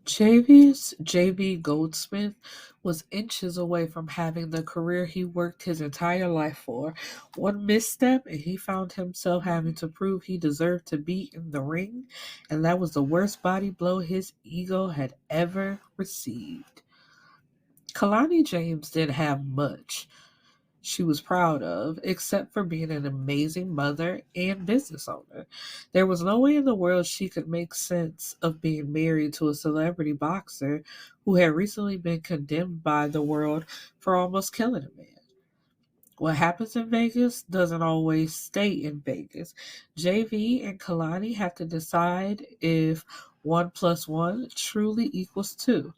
Javyous J.B. Goldsmith was inches away from having the career he worked his entire life for. One misstep, and he found himself having to prove he deserved to be in the ring, and that was the worst body blow his ego had ever received. Kehlani James didn't have much she was proud of, except for being an amazing mother and business owner. There was no way in the world she could make sense of being married to a celebrity boxer who had recently been condemned by the world for almost killing a man. What happens in Vegas doesn't always stay in Vegas. JV and Kalani have to decide if 1 plus 1 truly equals 2.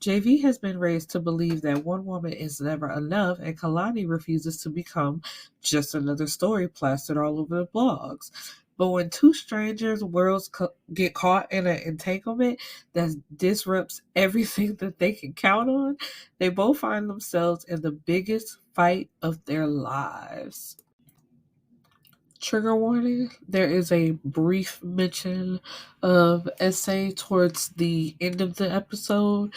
JV has been raised to believe that one woman is never enough, and Kalani refuses to become just another story plastered all over the blogs. But when two strangers' worlds get caught in an entanglement that disrupts everything that they can count on, they both find themselves in the biggest fight of their lives. Trigger warning, there is a brief mention of essay towards the end of the episode.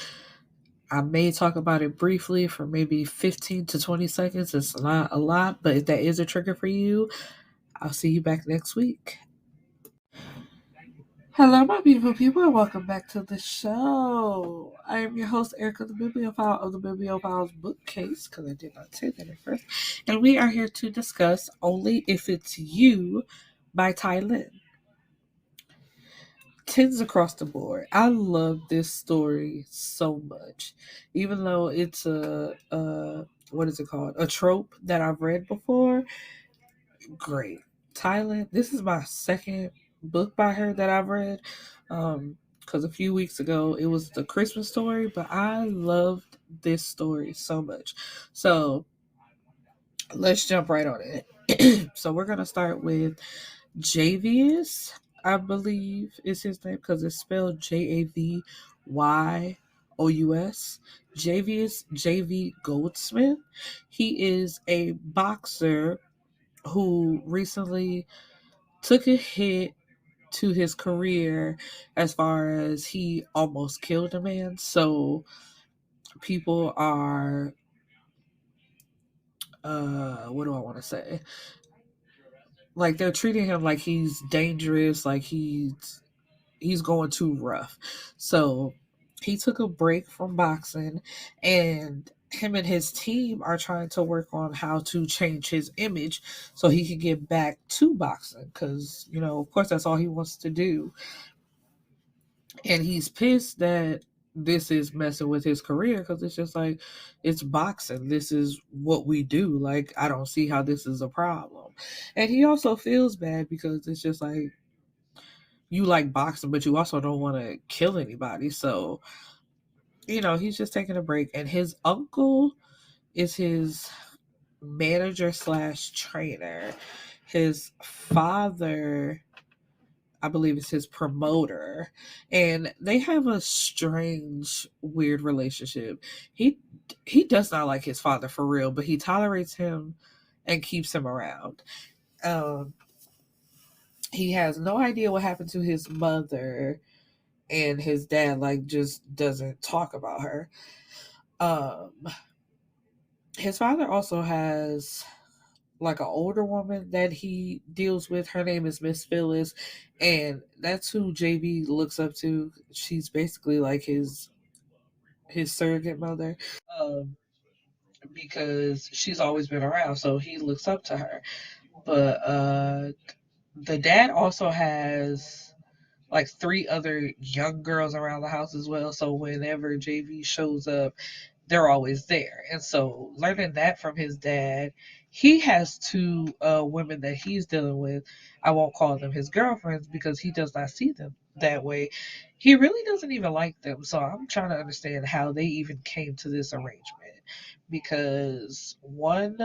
I may talk about it briefly for maybe 15 to 20 seconds. It's not a lot, but if that is a trigger for you, I'll see you back next week. Hello, my beautiful people, and welcome back to the show. I am your host, Erica, the Bibliophile of the Bibliophile's Bookcase, because I did not say that at first. And we are here to discuss Only If It's You by Ty Lin. Tens across the board. I love this story so much. Even though it's what is it called? A trope that I've read before. Great. Thailand. This is my second book by her that I've read. Because a few weeks ago it was the Christmas story, but I loved this story so much. So let's jump right on it. So we're gonna start with Javyous, I believe is his name because it's spelled Javyous. Javyous JV Goldsmith. He is a boxer who recently took a hit to his career as far as he almost killed a man. So people are what do I want to say? Like they're treating him like he's dangerous, like he's going too rough. So he took a break from boxing, and him and his team are trying to work on how to change his image so he can get back to boxing because, of course, that's all he wants to do. And he's pissed that this is messing with his career because it's just like, it's boxing. This is what we do. Like, I don't see how this is a problem. And he also feels bad because it's just like, you like boxing, but you also don't want to kill anybody. So, he's just taking a break. And his uncle is his manager slash trainer. His father, I believe, is his promoter. And they have a strange, weird relationship. He does not like his father for real, but he tolerates him and keeps him around. Um, he has no idea what happened to his mother, and his dad like just doesn't talk about her. Um his father also has like an older woman that he deals with. Her name is Miss Phyllis, and that's who JB looks up to. She's basically like his surrogate mother. Um because she's always been around, so he looks up to her. But the dad also has like three other young girls around the house as well. So whenever JV shows up, they're always there. And so learning that from his dad, he has two women that he's dealing with. I won't call them his girlfriends because he does not see them that way. He really doesn't even like them. So I'm trying to understand how they even came to this arrangement. Because one,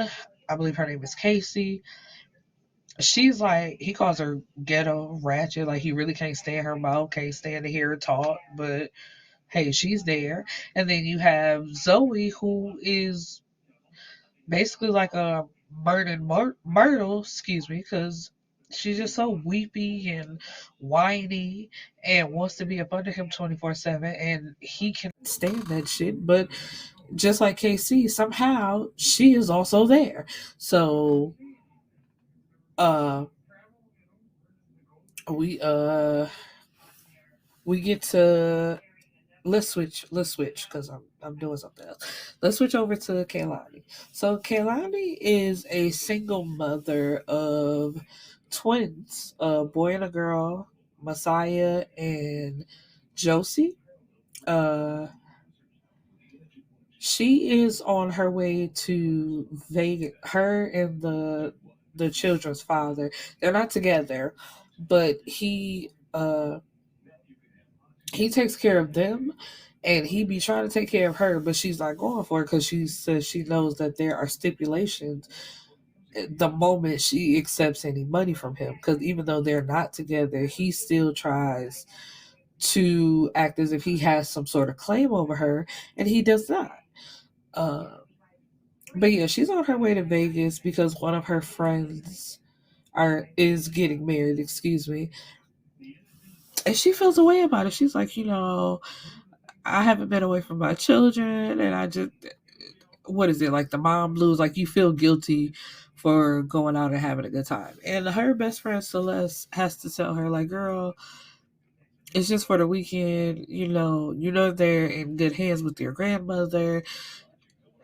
I believe her name is Casey, she's like, he calls her ghetto ratchet, like he really can't stand her mouth, can't stand to hear her talk, but hey, she's there. And then you have Zoe, who is basically like a Myrtle, excuse me, because she's just so weepy and whiny and wants to be up under him 24/7, and he can stand that shit. But just like KC, somehow she is also there. So uh we uh we get to let's switch because I'm doing something else. Let's switch over to Kehlani. So Kehlani is a single mother of twins, a boy and a girl, Messiah and Josie. Uh she is on her way to Vegas. Her and the children's father, they're not together, but he takes care of them, and he be trying to take care of her, but she's not going for it because she says she knows that there are stipulations the moment she accepts any money from him, because even though they're not together, he still tries to act as if he has some sort of claim over her, and he does not. uh, but yeah, she's on her way to Vegas because one of her friends are is getting married, excuse me, and she feels a way about it. She's like, I haven't been away from my children, and I just, what is it, like the mom blues? Like, you feel guilty for going out and having a good time. And her best friend Celeste has to tell her, like, girl, it's just for the weekend. They're in good hands with your grandmother,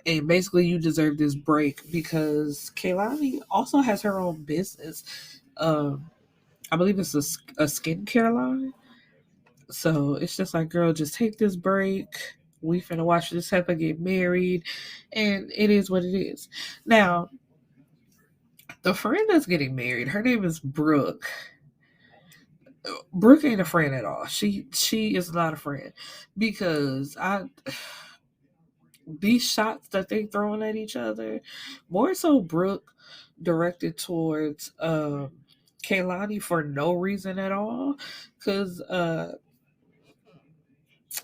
and basically you deserve this break because Kehlani also has her own business. Um, I believe it's a skincare line. So it's just like, girl, just take this break. We finna watch this heifer get married, and it is what it is. Now, the friend that's getting married, her name is Brooke. Brooke ain't a friend at all. She is not a friend because I these shots that they throwing at each other, more so Brooke directed towards Kehlani for no reason at all, because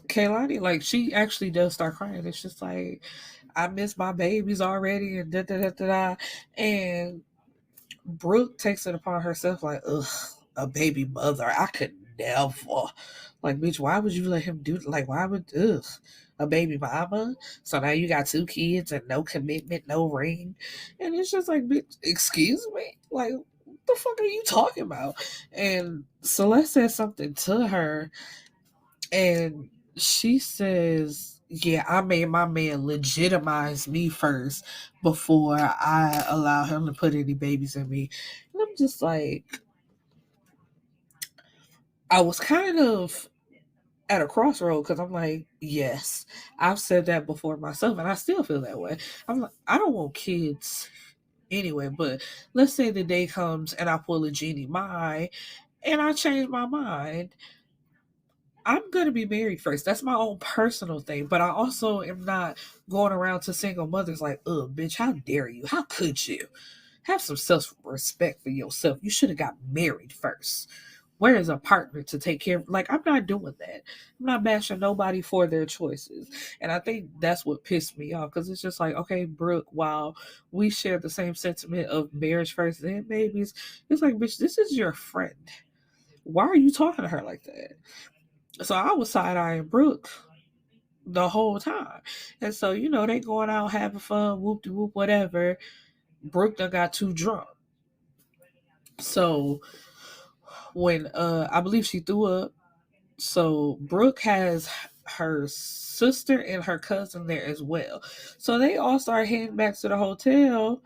Kehlani, like, she actually does start crying. It's just like, I miss my babies already, and da da da da da. And Brooke takes it upon herself, like, ugh, a baby mother. I could never. Like, bitch, why would you let him do, like, why would, ugh, a baby mama? So now you got two kids and no commitment, no ring. And it's just like, bitch, excuse me? Like, what the fuck are you talking about? And Celeste says something to her, and she says, yeah, I made my man legitimize me first before I allow him to put any babies in me. And I'm just like, I was kind of at a crossroad because I'm like, yes, I've said that before myself, and I still feel that way. I'm like, I don't want kids anyway, but let's say the day comes and I pull a Genie Mai and I change my mind. I'm gonna be married first. That's my own personal thing. But I also am not going around to single mothers like, ugh, bitch, how dare you? How could you? Have some self respect for yourself. You should have got married first. Where is a partner to take care of? Like, I'm not doing that. I'm not bashing nobody for their choices. And I think that's what pissed me off, because it's just like, okay, Brooke, while we share the same sentiment of marriage first, then babies, it's like, bitch, this is your friend. Why are you talking to her like that? So I was side eyeing Brooke the whole time. And so, they going out having fun, whoop de whoop, whatever. Brooke done got too drunk. So when I believe she threw up, so Brooke has her sister and her cousin there as well. So they all start heading back to the hotel,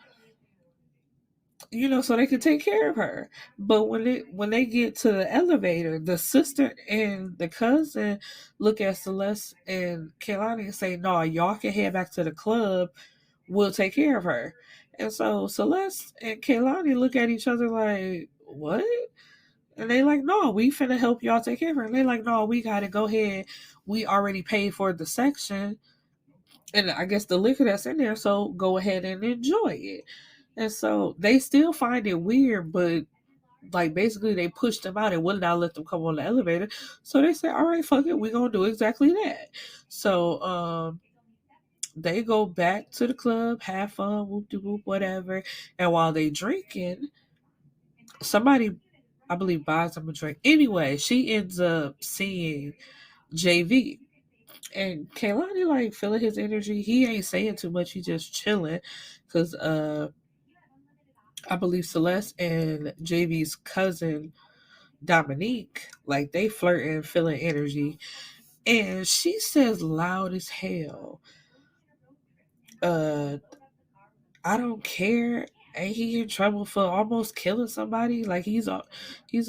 so they could take care of her. But when they get to the elevator, the sister and the cousin look at Celeste and Kelani and say, "No, y'all can head back to the club. We'll take care of her." And so Celeste and Kelani look at each other like, "What?" And they like, "No, we finna help y'all take care of her." And they like, "No, we gotta go ahead. We already paid for the section, and I guess the liquor that's in there, so go ahead and enjoy it." And so they still find it weird, but like, basically they pushed them out and would not let them come on the elevator. So they said, all right, fuck it, we're gonna do exactly that. So they go back to the club, have fun, whoop de whoop, whatever. And while they drinking, somebody, I believe, buys him a drink. Anyway, she ends up seeing JV. And Kehlani like feeling his energy. He ain't saying too much. He just chilling, cause I believe Celeste and JV's cousin Dominique like they flirting, feeling energy, and she says loud as hell, uh, "I don't care." Ain't he in trouble for almost killing somebody? Like he's a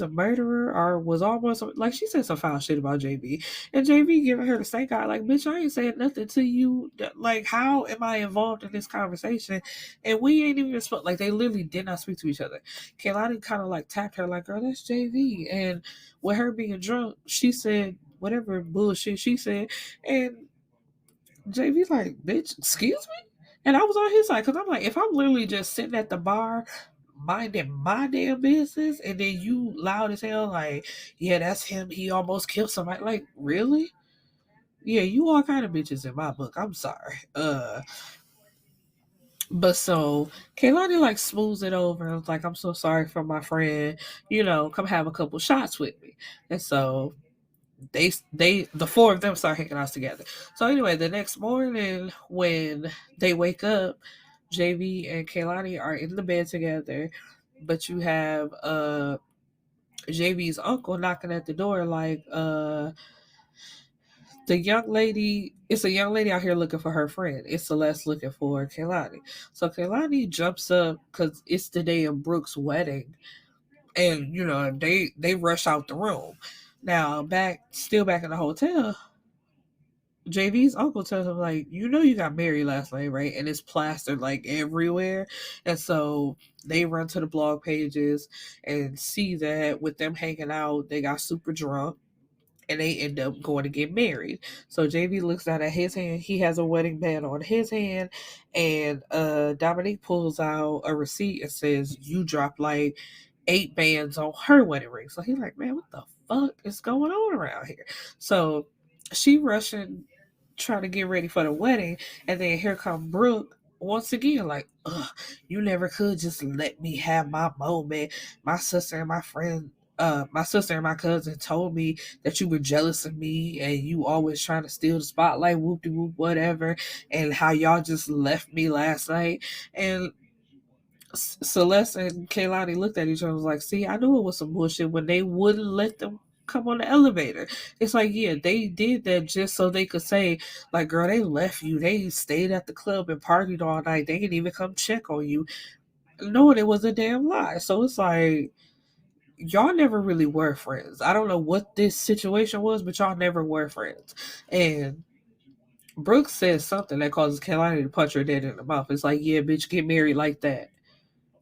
murderer or was almost like she said some foul shit about JB, and JB giving her the stank eye. Like, bitch, I ain't saying nothing to you. Like, how am I involved in this conversation? And we ain't even spoke. Like, they literally did not speak to each other. Kehlani kind of like tapped her, like, girl, that's JV. And with her being drunk, she said whatever bullshit she said, and JV's like, bitch, excuse me? And I was on his side because I'm like, if I'm literally just sitting at the bar minding my damn business and then you loud as hell, like, yeah, that's him. He almost killed somebody. Like, really? Yeah, you all kind of bitches in my book. I'm sorry. But so Kehlani like smooths it over and was like, I'm so sorry for my friend. Come have a couple shots with me. And so the four of them start hanging out together. So anyway, the next morning when they wake up, JV and Kehlani are in the bed together, but you have JV's uncle knocking at the door like the young lady, it's a young lady out here looking for her friend. It's Celeste looking for Kehlani. So Kehlani jumps up because it's the day of Brooke's wedding, and they rush out the room. Now back in the hotel, JV's uncle tells him, like, you got married last night, right? And it's plastered like everywhere. And so they run to the blog pages and see that with them hanging out, they got super drunk and they end up going to get married. So JV looks down at his hand. He has a wedding band on his hand. And Dominique pulls out a receipt and says, you dropped like 8 bands on her wedding ring. So he's like, man, what the fuck is going on around here? So she rushing, trying to get ready for the wedding, and then here come Brooke once again, like, ugh, you never could just let me have my moment. My sister and my sister and my cousin told me that you were jealous of me and you always trying to steal the spotlight, whoop de whoop, whatever, and how y'all just left me last night. And Celeste and Kehlani looked at each other and was like, see, I knew it was some bullshit when they wouldn't let them come on the elevator. It's like, yeah, they did that just so they could say, like, girl, they left you. They stayed at the club and partied all night. They didn't even come check on you. Knowing it was a damn lie. So it's like, y'all never really were friends. I don't know what this situation was, but y'all never were friends. And Brooks says something that causes Kelani to punch her dead in the mouth. It's like, yeah, bitch, get married like that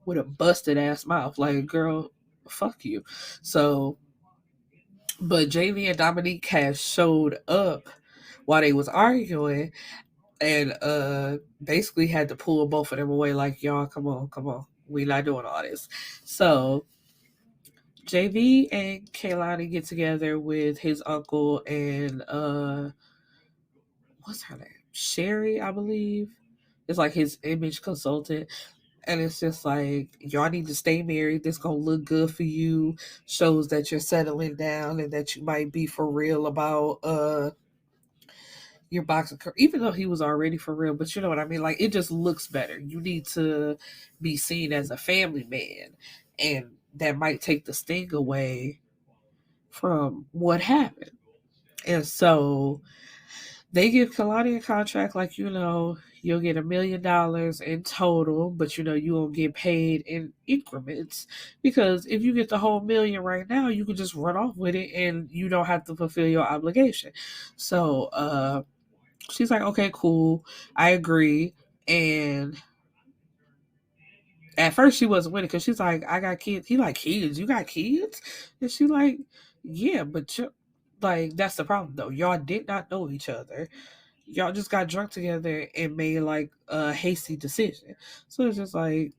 with a busted ass mouth. Like, girl, fuck you. So, but JV and Dominique has showed up while they was arguing and basically had to pull both of them away. Like, y'all, come on, we not doing all this. So JV and Kehlani get together with his uncle and what's her name? Sherry, I believe. It's like his image consultant. And it's just like, y'all need to stay married. This gonna look good for you. Shows that you're settling down and that you might be for real about your boxing career. Even though he was already for real, but you know what I mean? Like, it just looks better. You need to be seen as a family man. And that might take the sting away from what happened. And so they give Kelani a contract like, you'll get $1 million in total, but you won't get paid in increments. Because if you get the whole million right now, you can just run off with it and you don't have to fulfill your obligation. So she's like, okay, cool. I agree. And at first she wasn't with it because she's like, I got kids. He like, kids? You got kids? And she like, yeah, but like, that's the problem though. Y'all did not know each other. Y'all just got drunk together and made like a hasty decision. So it's just like,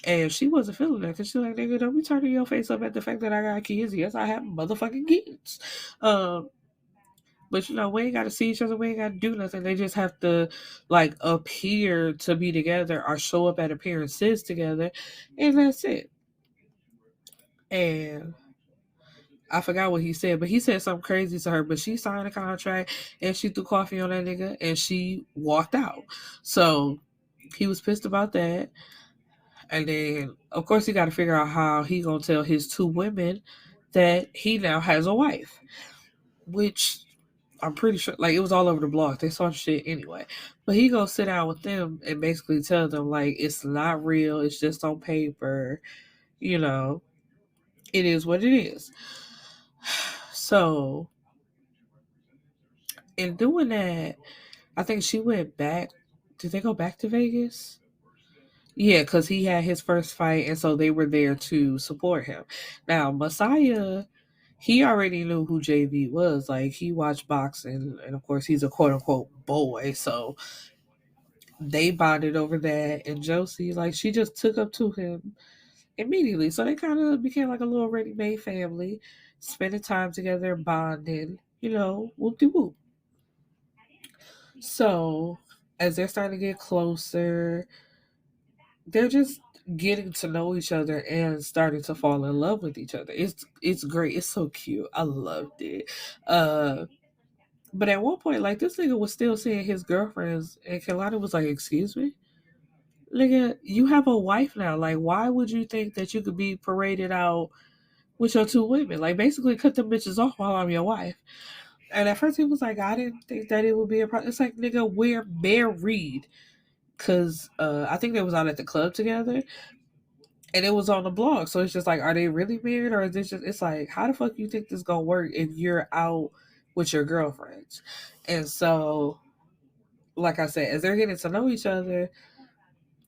and she wasn't feeling that because she's like, nigga, don't be turning your face up at the fact that I got kids. Yes, I have motherfucking kids. But we ain't got to see each other. We ain't got to do nothing. They just have to like appear to be together or show up at appearances together, and that's it. And I forgot what he said, but he said something crazy to her. But she signed a contract and she threw coffee on that nigga and she walked out. So he was pissed about that. And then, of course, he got to figure out how he gonna tell his two women that he now has a wife, which I'm pretty sure, like, it was all over the blog. They saw the shit anyway. But he gonna sit down with them and basically tell them, like, it's not real. It's just on paper. You know, it is what it is. So, in doing that, I think she went back. Did they go back to Vegas? Yeah, because he had his first fight, and so they were there to support him. Now, Messiah, he already knew who JV was. Like, he watched boxing, and of course, he's a quote unquote boy. So they bonded over that. And Josie, like, she just took up to him immediately. So they kind of became like a little ready made family, spending time together, bonding, whoop de whoop. So as they're starting to get closer, they're just getting to know each other and starting to fall in love with each other. It's great. It's so cute. I loved it. But at one point, like, this nigga was still seeing his girlfriends, and Kelani was like, "Excuse me, nigga, you have a wife now. Like, why would you think that you could be paraded out with your two women? Like, basically, cut them bitches off while I'm your wife." And at first, he was like, "I didn't think that it would be a problem." It's like, nigga, we're married. Cause I think they was out at the club together, and it was on the blog. So it's just like, are they really married, or is this just? It's like, how the fuck you think this gonna work if you're out with your girlfriends? And so, like I said, as they're getting to know each other,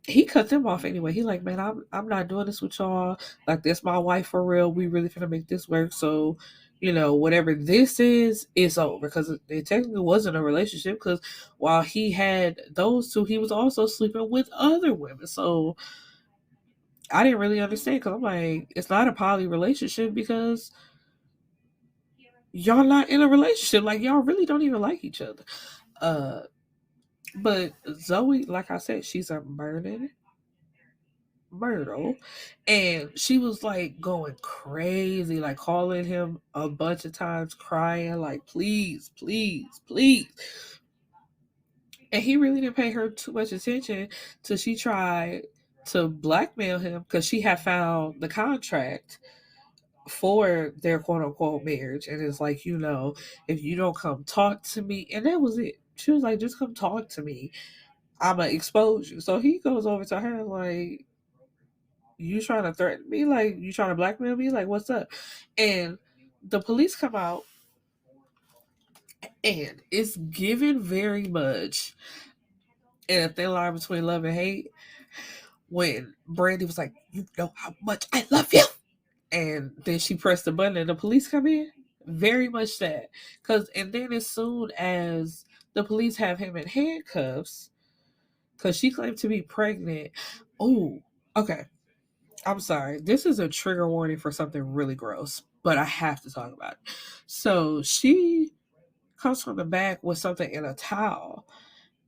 he cut them off anyway. He like, man, I'm not doing this with y'all. Like, this my wife for real. We really finna make this work. So, whatever this is, it's over. Because it technically wasn't a relationship. Because while he had those two, he was also sleeping with other women. So I didn't really understand. Because I'm like, it's not a poly relationship because y'all not in a relationship. Like, y'all really don't even like each other. Uh, but Zoe, like I said, she's a Myrtle, and she was like going crazy, like calling him a bunch of times, crying, like, please, please, please. And he really didn't pay her too much attention till she tried to blackmail him because she had found the contract for their quote unquote marriage. And it's like, if you don't come talk to me, and that was it. She was like, just come talk to me. I'ma expose you. So he goes over to her like, you trying to threaten me? Like, you trying to blackmail me? Like, what's up? And the police come out, and it's given very much in a thin line between love and hate when Brandy was like, you know how much I love you. And then she pressed the button and the police come in. Very much that. And then as soon as the police have him in handcuffs, because she claimed to be pregnant. Oh, okay. I'm sorry. This is a trigger warning for something really gross, but I have to talk about it. So she comes from the back with something in a towel.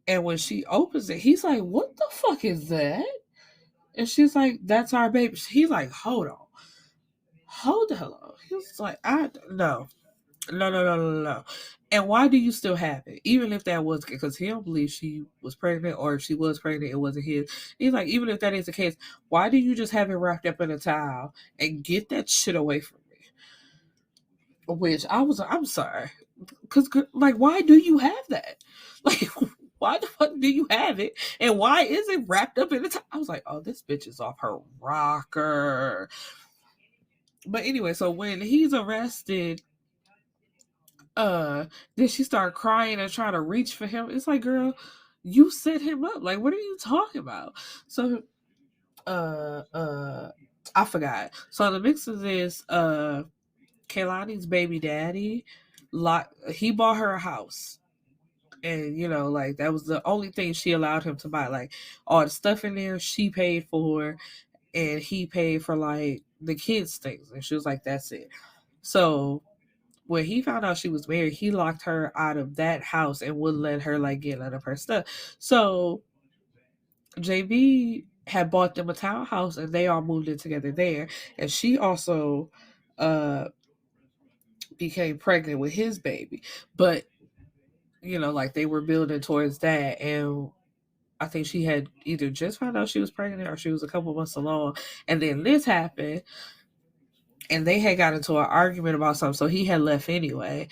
And when she opens it, he's like, what the fuck is that? And she's like, that's our baby. He's like, hold on. Hold the hell on. He was like, no. No, no, no, no, no, no. And why do you still have it? Even if that was, because he don't believe she was pregnant, or if she was pregnant, it wasn't his. He's like, even if that is the case, why do you just have it wrapped up in a towel and get that shit away from me? Which I'm sorry. Because, like, why do you have that? Like, why the fuck do you have it? And why is it wrapped up in a towel? I was like, oh, this bitch is off her rocker. But anyway, so when he's arrested, then she started crying and trying to reach for him. It's like, girl, you set him up. Like, what are you talking about? So uh uh I forgot. So in the mix of this, Kehlani's baby daddy, he bought her a house. And like, that was the only thing she allowed him to buy. Like, all the stuff in there she paid for, and he paid for, like, the kids' things. And she was like, that's it. So when he found out she was married, he locked her out of that house and wouldn't let her, like, get none of her stuff. So JB had bought them a townhouse and they all moved in together there. And she also became pregnant with his baby. But, like they were building towards that. And I think she had either just found out she was pregnant or she was a couple months along. And then this happened and they had got into an argument about something. So he had left anyway.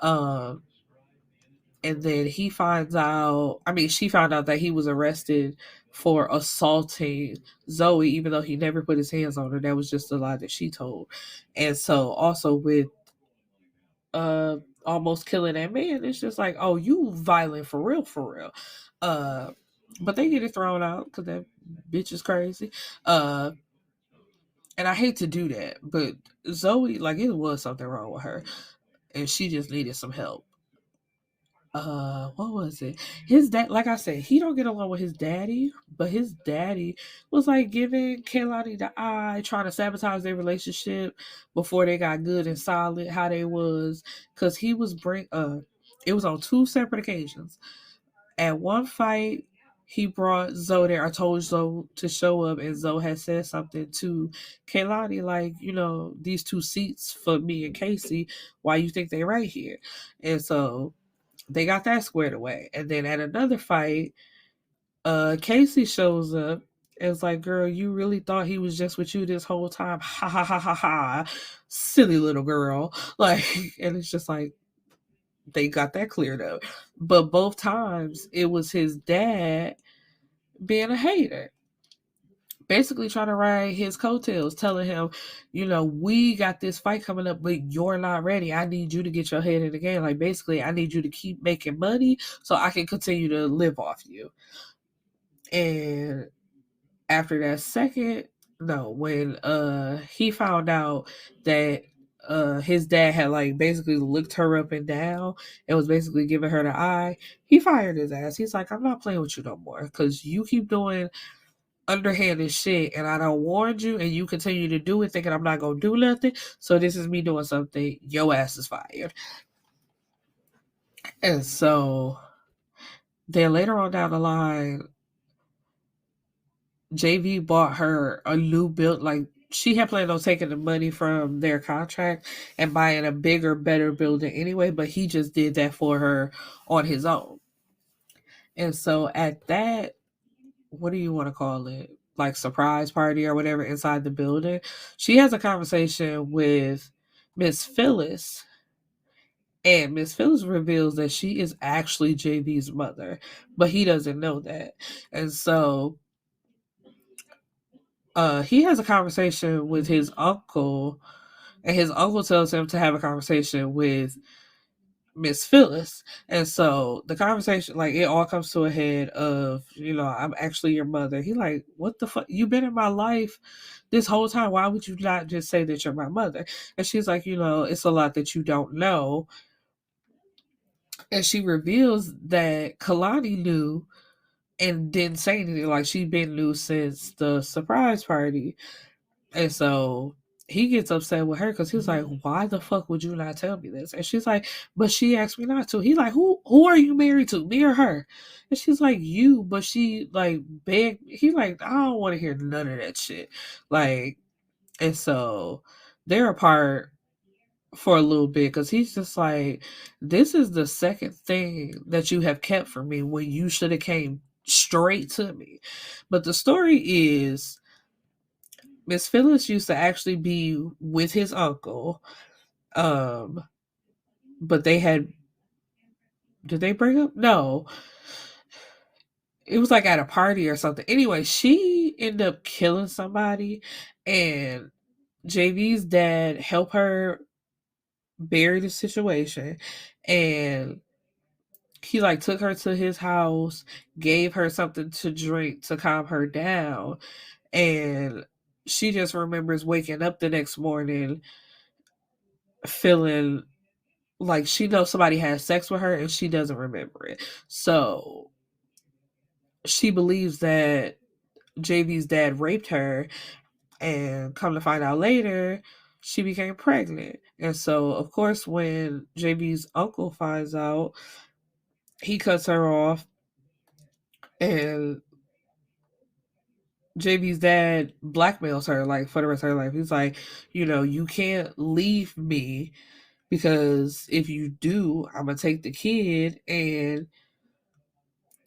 And then he finds out, she found out that he was arrested for assaulting Zoe, even though he never put his hands on her. That was just a lie that she told. And so also with almost killing that man, it's just like, oh, you violent for real, for real. But they get it thrown out because that bitch is crazy. And I hate to do that, but Zoe, like, it was something wrong with her, and she just needed some help. What was it? His dad, like I said, he don't get along with his daddy, but his daddy was like giving Kelani the eye, trying to sabotage their relationship before they got good and solid, how they was, because he was it was on two separate occasions. At one fight, he brought Zoe there. I told Zoe to show up, and Zoe had said something to Kehlani, like, these two seats for me and Casey, why you think they right here? And so they got that squared away. And then at another fight, Casey shows up and it's like, girl, you really thought he was just with you this whole time? Ha ha ha ha ha. Silly little girl. Like, and it's just like, they got that cleared up. But both times it was his dad being a hater, basically trying to ride his coattails, telling him, we got this fight coming up, but you're not ready. I need you to get your head in the game. Like, basically, I need you to keep making money so I can continue to live off you. And after that second, no, when he found out that his dad had, like, basically looked her up and down and was basically giving her the eye, he fired his ass. He's like, I'm not playing with you no more because you keep doing underhanded shit and I don't warn you and you continue to do it thinking I'm not gonna do nothing. So this is me doing something. Your ass is fired. And so then later on down the line, JV bought her a new build. Like, she had planned on taking the money from their contract and buying a bigger, better building anyway, but he just did that for her on his own. And so at that, what do you want to call it? Like, surprise party or whatever inside the building, she has a conversation with Miss Phyllis. And Miss Phyllis reveals that she is actually JV's mother, but he doesn't know that. And so he has a conversation with his uncle, and his uncle tells him to have a conversation with Miss Phyllis. And so the conversation, like, it all comes to a head of, I'm actually your mother. He like, what the fuck? You've been in my life this whole time. Why would you not just say that you're my mother? And she's like, it's a lot that you don't know. And she reveals that Kelani knew and didn't say anything. Like, she been knew since the surprise party. And so he gets upset with her because he's like, why the fuck would you not tell me this? And she's like, but she asked me not to. He's like, who are you married to, me or her? And she's like, you. But she, like, begged. He's like, I don't want to hear none of that shit. Like, and so they're apart for a little bit because he's just like, this is the second thing that you have kept from me when you should have came straight to me. But the story is, Miss Phyllis used to actually be with his uncle. But they had, did they break up? No. It was like at a party or something. Anyway, she ended up killing somebody, and JV's dad helped her bury the situation, and he, like, took her to his house, gave her something to drink to calm her down, and she just remembers waking up the next morning feeling like she knows somebody had sex with her and she doesn't remember it. So she believes that JV's dad raped her, and come to find out later, she became pregnant. And so, of course, when JV's uncle finds out, he cuts her off and JB's dad blackmails her like for the rest of her life. He's like, you can't leave me because if you do, I'm gonna take the kid and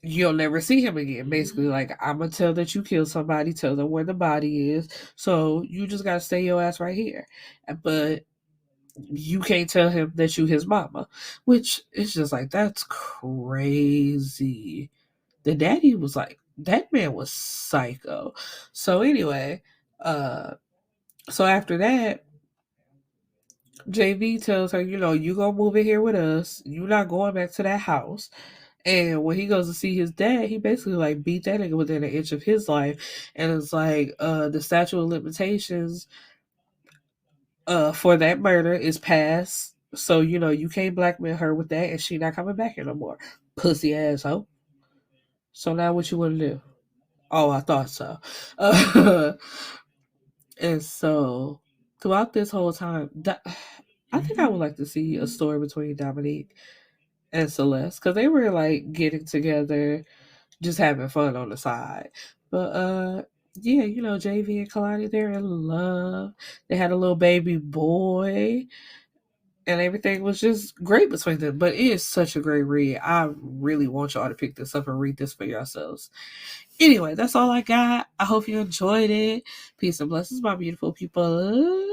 you'll never see him again. Basically, like I'm gonna tell that you killed somebody, tell them where the body is. So you just gotta stay your ass right here. But you can't tell him that you his mama, which is just like that's crazy. The daddy was like that man was psycho. So anyway, uh so after that, JV tells her, you gonna move in here with us. You not going back to that house. And when he goes to see his dad, he basically like beat that nigga within an inch of his life. And it's like the statute of limitations for that murder is passed. So, you can't blackmail her with that and she not coming back here no more. Pussy asshole. So now what you wanna do? Oh, I thought so. And so throughout this whole time, I think I would like to see a story between Dominique and Celeste because they were like getting together, just having fun on the side. But yeah, JV and Kelani, they're in love. They had a little baby boy, and everything was just great between them. But it is such a great read. I really want y'all to pick this up and read this for yourselves. Anyway, that's all I got. I hope you enjoyed it. Peace and blessings, my beautiful people.